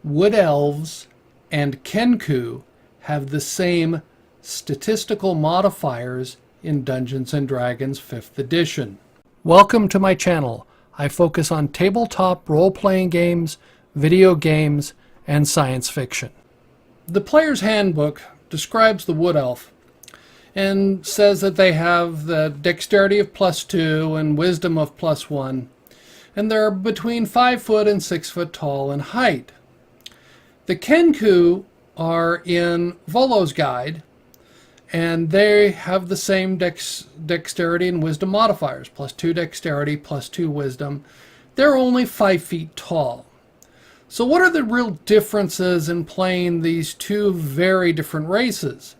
Wood Elves and Kenku have the same statistical modifiers in Dungeons & Dragons 5th edition. Welcome to my channel. I focus on tabletop role-playing games, video games, and science fiction. The Player's Handbook describes the Wood Elf and says that they have the dexterity of +2 and wisdom of +1, and they're between 5 foot and 6 foot tall in height. The Kenku are in Volo's Guide, and they have the same dexterity and wisdom modifiers, +2 dexterity, +2 wisdom. They're only 5 feet tall. So what are the real differences in playing these two very different races?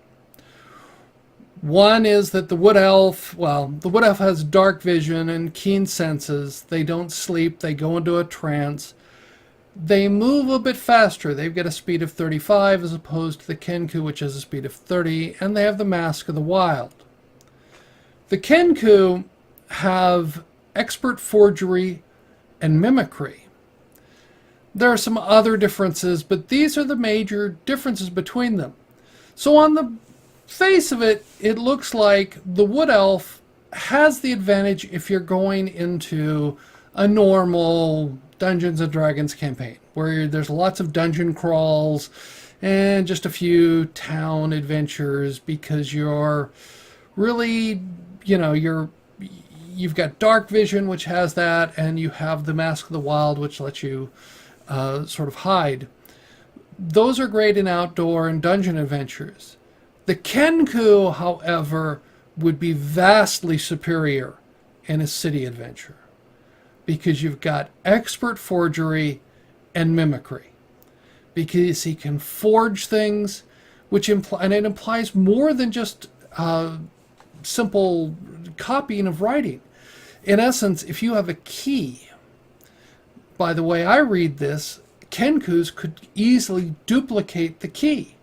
One is that the Wood Elf has dark vision and keen senses. They don't sleep, they go into a trance. They move a bit faster. They've got a speed of 35 as opposed to the Kenku, which has a speed of 30, and they have the Mask of the Wild. The Kenku have expert forgery and mimicry. There are some other differences, but these are the major differences between them. So on the face of it, it looks like the Wood Elf has the advantage if you're going into a normal Dungeons & Dragons campaign, where there's lots of dungeon crawls and just a few town adventures, because you're really, you've got dark vision, which has that, and you have the Mask of the Wild, which lets you sort of hide. Those are great in outdoor and dungeon adventures. The Kenku, however, would be vastly superior in a city adventure, because you've got expert forgery and mimicry, because he can forge things, and it implies more than just simple copying of writing. In essence, if you have a key, by the way I read this, Kenkus could easily duplicate the key.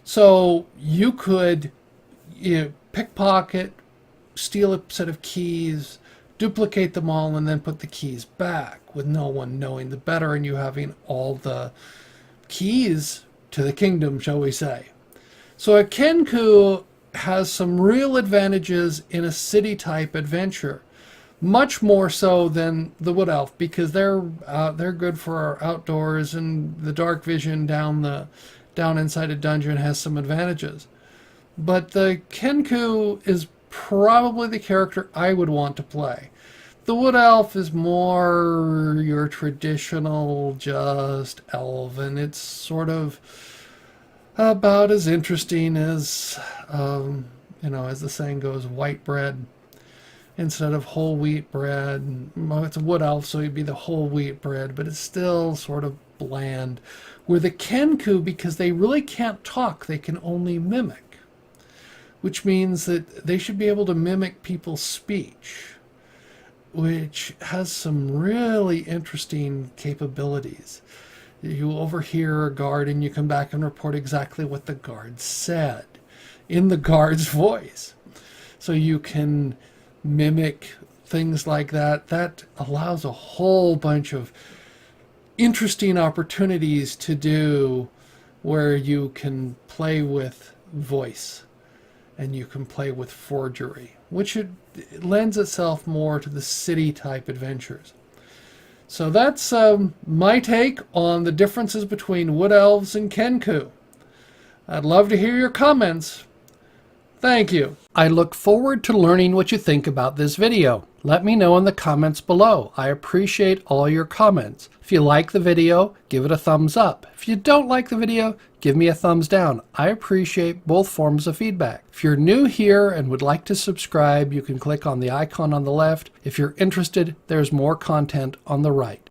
So you could pickpocket, steal a set of keys, duplicate them all, and then put the keys back with no one knowing the better, and you having all the keys to the kingdom, shall we say. So a Kenku has some real advantages in a city-type adventure, much more so than the Wood Elf, because they're good for our outdoors, and the dark vision down inside a dungeon has some advantages. But the Kenku is probably the character I would want to play. The Wood Elf is more your traditional just elven. It's sort of about as interesting as, as the saying goes, white bread instead of whole wheat bread. Well, it's a Wood Elf, so it'd be the whole wheat bread, but it's still sort of bland. Where the Kenku, because they really can't talk, they can only mimic, which means that they should be able to mimic people's speech, which has some really interesting capabilities. You overhear a guard and you come back and report exactly what the guard said in the guard's voice. So you can mimic things like that. That allows a whole bunch of interesting opportunities to do, where you can play with voice and you can play with forgery, which lends itself more to the city type adventures. So that's my take on the differences between Wood Elves and Kenku. I'd love to hear your comments. Thank you. I look forward to learning what you think about this video. Let me know in the comments below. I appreciate all your comments. If you like the video, give it a thumbs up. If you don't like the video, give me a thumbs down. I appreciate both forms of feedback. If you're new here and would like to subscribe, you can click on the icon on the left. If you're interested, there's more content on the right.